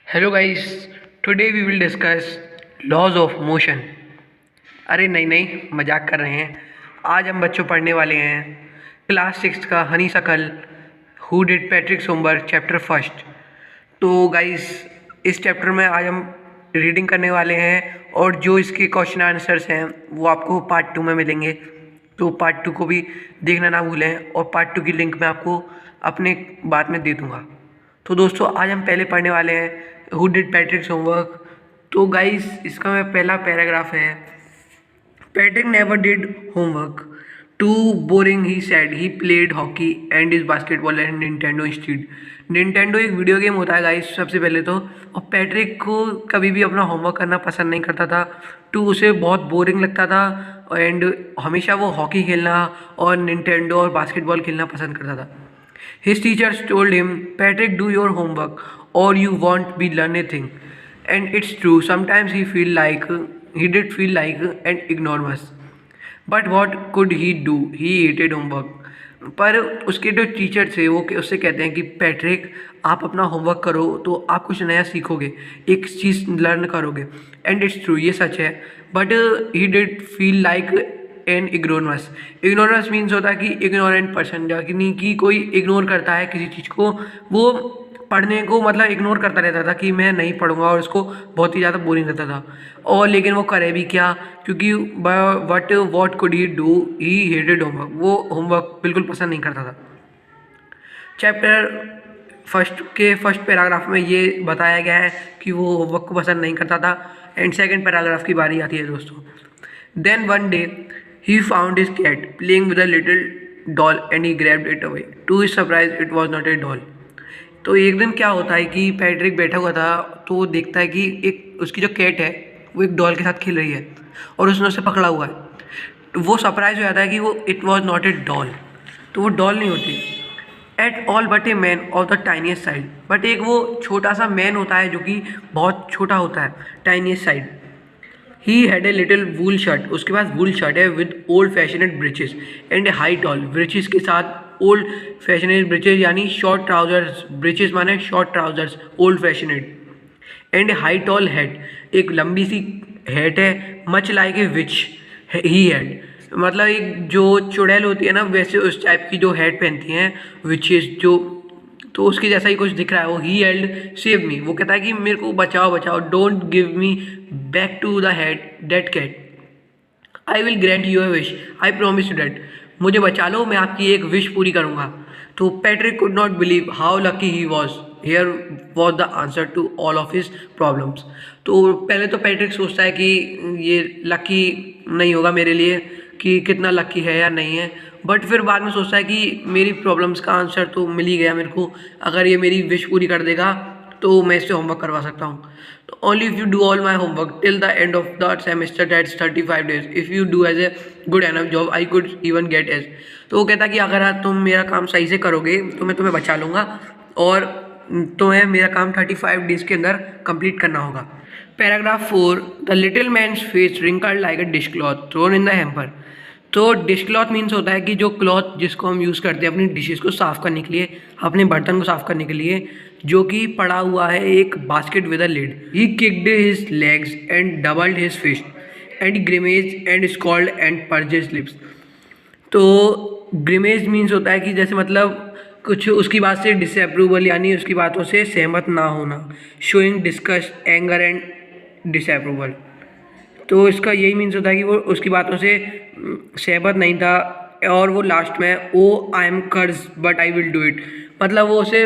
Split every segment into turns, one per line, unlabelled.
Hello guys, today we will discuss laws of motion. अरे नहीं नहीं, मजाक कर रहे हैं। आज हम बच्चों पढ़ने वाले हैं क्लास 6 का हनी सकल who did Patrick homework chapter first. तो गाइस, इस चैप्टर में आज हम रीडिंग करने वाले हैं और जो इसके क्वेश्चन आंसर्स हैं वो आपको पार्ट 2 में मिलेंगे। तो पार्ट 2 को भी देखना ना भूलें और पार्ट 2 की लिंक मैं आपको अपने बाद में दे दूँगा। तो दोस्तों, आज हम पहले पढ़ने वाले हैं हु डिड पैट्रिक्स होमवर्क। तो गाइस, इसका मैं पहला पैराग्राफ है, Patrick never did homework, too boring he said, he played hockey and is basketball and Nintendo instead. Nintendo एक वीडियो गेम होता है गाइस सबसे पहले तो, और पैट्रिक को कभी भी अपना होमवर्क करना पसंद नहीं करता था। टू उसे बहुत बोरिंग लगता था एंड हमेशा वो हॉकी खेलना और निंटेंडो और बास्केटबॉल खेलना पसंद करता था। His teachers told him, Patrick, do your homework or you won't be learning anything. And it's true, sometimes he did feel like an ignoramus. But what could he do? He hated homework. पर उसके जो teacher थे वो उससे कहते हैं कि Patrick, आप अपना होमवर्क करो तो आप कुछ नया सीखोगे, एक चीज़ लर्न करोगे। एंड इट्स ट्रू, ये सच है। But he did feel like an ignoramus. Ignoramus means होता है कि इग्नोरेंट पर्सन, यानी कि कोई इग्नोर करता है किसी चीज़ को, वो पढ़ने को मतलब इग्नोर करता रहता था कि मैं नहीं पढ़ूंगा, और उसको बहुत ही ज़्यादा बोरिंग लगता था। और लेकिन वो करे भी क्या, क्योंकि what could he do, he hated homework, वो होमवर्क बिल्कुल पसंद नहीं करता था। चैप्टर फर्स्ट पैराग्राफ में ये बताया गया है कि वो होमवर्क को पसंद नहीं करता था। एंड सेकेंड पैराग्राफ की बारी आती है दोस्तों। Then one day he found his cat playing with a little doll and he grabbed it away. To his surprise, it was not a doll. तो एक दिन क्या होता है कि पैट्रिक बैठा हुआ था तो वो देखता है कि एक उसकी जो कैट है वो एक डॉल के साथ खेल रही है और उसने उसे पकड़ा हुआ है। तो वो सरप्राइज हो जाता है कि वो it was not a doll, तो वो डॉल नहीं होती at all but a man of the tiniest side. But एक वो छोटा सा मैन होता है जो कि बहुत छोटा होता है, tiniest side. He had a little wool shirt, उसके पास वूल शर्ट है with old fashioned breeches and a high tall, breeches के साथ ओल्ड फैशनेड ब्रिचेस यानी शॉर्ट ट्राउजर्स, ब्रिचेस माने short trousers, old fashioned. And a high tall hat, एक लंबी सी हैट है, much like a witch he had, मतलब एक जो चुड़ैल होती है ना वैसे उस टाइप की जो हैट पहनती हैं विचेस जो, तो उसके जैसा ही कुछ दिख रहा है वो। ही हेल्ड सेव मी, वो कहता है कि मेरे को बचाओ बचाओ, don't give me back to the head dead cat, I will grant you a wish, I promise you that, मुझे बचा लो, मैं आपकी एक विश पूरी करूँगा। तो Patrick could not believe how lucky he was, here was the answer to all of his problems. तो पहले तो पैट्रिक सोचता है कि ये लकी नहीं होगा मेरे लिए, कि कितना लकी है या नहीं है, बट फिर बाद में सोचता है कि मेरी प्रॉब्लम्स का आंसर तो मिल ही गया मेरे को, अगर ये मेरी विश पूरी कर देगा तो मैं इससे होमवर्क करवा सकता हूँ। तो only if you do all my homework till the end of the semester that's 35 days, if you do as a good enough job I could even get A's. तो वो कहता है कि अगर तुम मेरा काम सही से करोगे तो मैं तुम्हें बचा लूँगा और तुम्हें मेरा काम 35 डेज के अंदर कंप्लीट करना होगा। Paragraph 4, the little man's face wrinkled like a dish cloth thrown in the hamper. तो डिश क्लॉथ मीन्स होता है कि जो क्लॉथ जिसको हम यूज़ करते हैं अपनी डिशेस को साफ़ करने के लिए, अपने बर्तन को साफ़ करने के लिए, जो कि पड़ा हुआ है एक basket with a lid. He kicked his legs and doubled his fist and grimace and scowled and purse his lips. तो ग्रिमेज मीन्स होता है कि जैसे मतलब कुछ उसकी बात से डिसअप्रूवल यानी उसकी बातों से सहमत ना होना, showing disgust anger and disapproval. तो इसका यही मीन्स होता है कि वो उसकी बातों से सहमत नहीं था। और वो लास्ट में ओ आई एम कर्ज but I will do it, मतलब वो उसे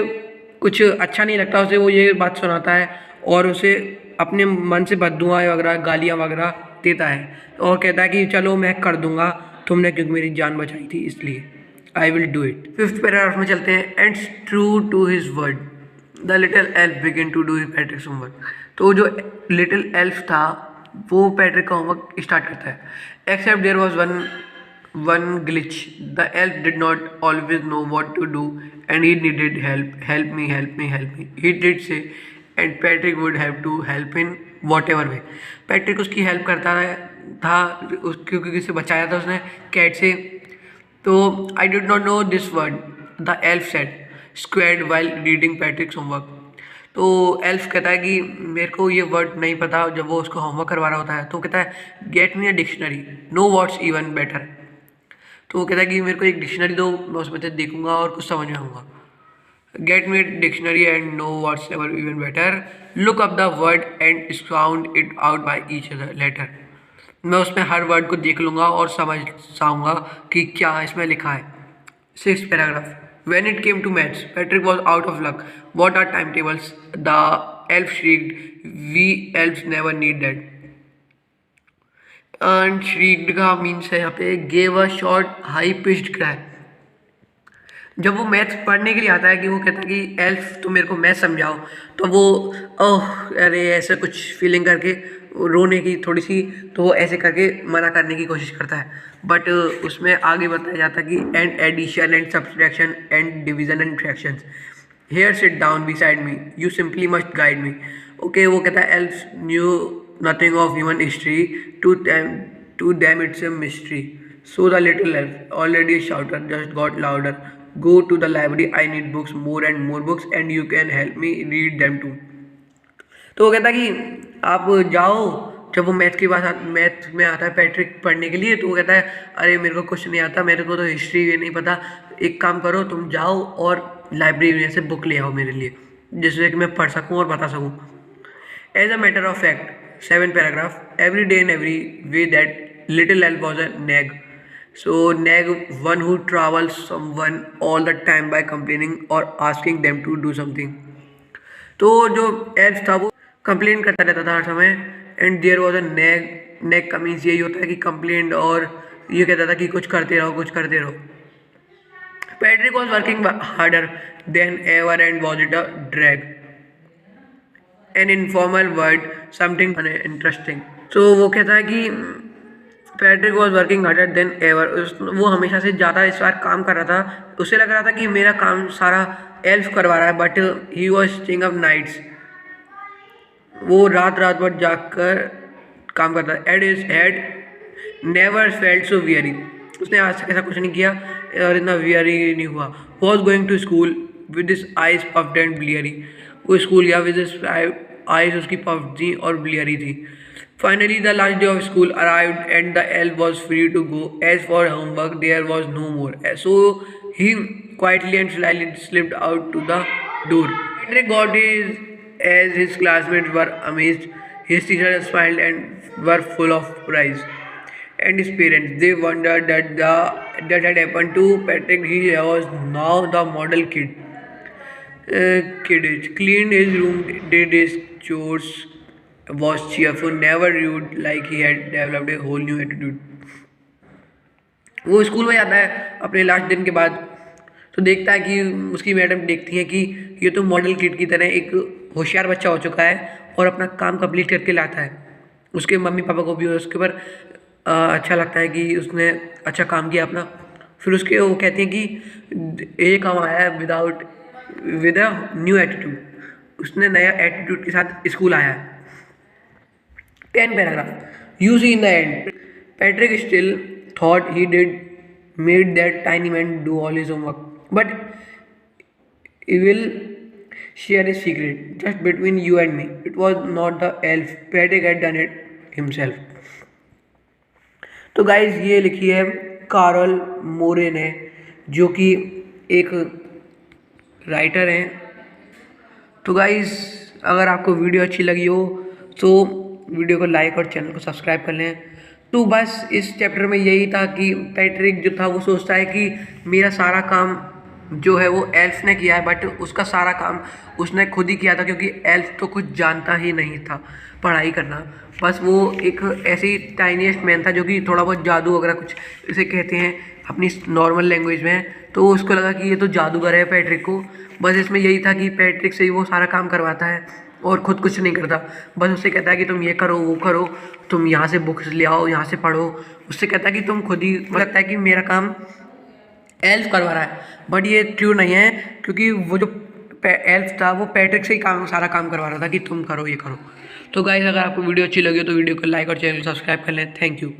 कुछ अच्छा नहीं लगता, उसे वो ये बात सुनाता है और उसे अपने मन से बद्दुआएं वगैरह गालियाँ वगैरह देता है और कहता है कि चलो मैं कर दूंगा, तुमने क्योंकि मेरी जान बचाई थी इसलिए, I will do it. Fifth paragraph में चलते हैं। And true to his word the little elf begin to do Patrick's homework. तो जो लिटिल एल्फ था वो पैट्रिक का होमवर्क स्टार्ट करता है। Except there was one glitch, the elf did not always know what to do and he needed help, help me help me help me, he did say and Patrick would have to help in whatever way. Patrick उसकी help करता था क्योंकि उसे बचाया था उसने cat से। तो I did not know this word, the elf said squared while reading पैट्रिक्स homework. तो एल्फ कहता है कि मेरे को ये वर्ड नहीं पता, जब वो उसको होमवर्क करवा रहा होता है तो कहता है get me a dictionary, no words even better. तो वो कहता है कि मेरे को एक डिक्शनरी दो, मैं उसमें से देखूंगा और कुछ समझ में आऊँगा। Get me dictionary and know words ever even better, look up the word and sound it out by each letter. मैं उसमें हर वर्ड को देख लूँगा और समझ जाऊँगा कि क्या इसमें लिखा है। 6th paragraph. When it came to maths, Patrick was out of luck. What are timetables? The elf shrieked. We elves never need that. And shrieked का मीन्स है यहाँ पे gave a short high pitched cry. जब वो maths पढ़ने के लिए आता है कि वो कहता है कि एल्फ तो मेरे को मैथ समझाओ, तो वो ओह अरे ऐसे कुछ फीलिंग करके रोने की थोड़ी सी, तो वो ऐसे करके मना करने की कोशिश करता है। बट उसमें आगे बताया जाता है कि and addition and subtraction and division and fractions, here sit down beside me, you simply must guide me. Okay, वो कहता है elf knew nothing of human history, to them it's a mystery, so the little elf already shouter just got louder, go to the library, I need books, more and more books and you can help me read them too। तो वो कहता है कि आप जाओ, जब वो math में आता है पैट्रिक पढ़ने के लिए, तो वो कहता है अरे मेरे को कुछ नहीं आता, मेरे को तो हिस्ट्री ये नहीं पता, एक काम करो तुम जाओ और लाइब्रेरी से बुक ले आओ मेरे लिए, जिससे कि मैं पढ़ सकूँ और बता सकूँ। As a matter of fact 7th paragraph, every day in every way that little elf was a nag। So nag, one who travels someone all the time by complaining or asking them to do something। तो जो elf था वो complain करता रहता था हर समय, and there was a nag. Nag का मीन्स यही होता है कि कंप्लेन, और ये कहता था कि कुछ करते रहो कुछ करते रहो। Patrick was working harder than ever and was it a drag, an informal word something interesting. तो वो कहता है कि Patrick was working harder than ever, वो हमेशा से ज़्यादा इस बार काम कर रहा था। उसे लग रहा था कि मेरा काम सारा एल्फ करवा रहा है, but he was sitting up nights, वो रात भर जाकर काम करता है। At his head never felt so weary, उसने आज तक ऐसा कुछ नहीं किया और इतना वियरी नहीं हुआ। Was going to school with this eyes puffed and bleary, वो स्कूल गया विद दिस आइज, उसकी पफ्ड थी और ब्लियरी थी। Finally, the last day of school arrived and the elf was free to go. As for homework, there was no more. So he quietly and slyly slipped out to the door. Patrick got as his classmates were amazed. His teachers smiled and were full of pride. And his parents, they wondered that had happened to Patrick. He was now the model kid. Cleaned his room, did his chores, was cheerful, never rude, like he had developed a whole new attitude। वो school में जाता है अपने last दिन के बाद, तो देखता है कि उसकी मैडम देखती हैं कि ये तो मॉडल किड की तरह एक होशियार बच्चा हो चुका है और अपना काम कंप्लीट करके लाता है। उसके मम्मी पापा को भी उसके ऊपर अच्छा लगता है कि उसने अच्छा काम किया अपना। फिर उसके वो कहते हैं कि ये काम आया है विद अ न्यू एटीट्यूड, उसने नया एटीट्यूड के साथ स्कूल आया है। 10th paragraph. You see, in the end, Patrick still thought he made that tiny man do all his homework. But he will share a secret just between you and me. It was not the elf. Patrick had done it himself. तो guys ये लिखी है Karl मोरे ने, जो कि एक writer हैं। तो गाइज अगर आपको वीडियो अच्छी लगी हो तो वीडियो को लाइक और चैनल को सब्सक्राइब कर लें। तो बस इस चैप्टर में यही था कि पैट्रिक जो था वो सोचता है कि मेरा सारा काम जो है वो एल्फ ने किया है, बट उसका सारा काम उसने खुद ही किया था, क्योंकि एल्फ तो कुछ जानता ही नहीं था पढ़ाई करना। बस वो एक ऐसी टाइनीएस्ट मैन था जो कि थोड़ा बहुत जादू वगैरह कुछ इसे कहते हैं अपनी नॉर्मल लैंग्वेज में। तो उसको लगा कि ये तो जादूगर है पैट्रिक को। बस इसमें यही था कि पैट्रिक से ही वो सारा काम करवाता है और ख़ुद कुछ नहीं करता। बस उससे कहता है कि तुम ये करो वो करो, तुम यहाँ से बुक्स ले आओ, यहाँ से पढ़ो। उससे कहता है कि तुम खुद ही, लगता है कि मेरा काम एल्फ करवा रहा है, बट ये ट्रू नहीं है, क्योंकि वो जो एल्फ था वो पैट्रिक से ही सारा काम करवा रहा था कि तुम करो ये करो। तो गाइस अगर आपको वीडियो अच्छी लगी हो तो वीडियो को लाइक और चैनल को सब्सक्राइब कर लें। Thank you.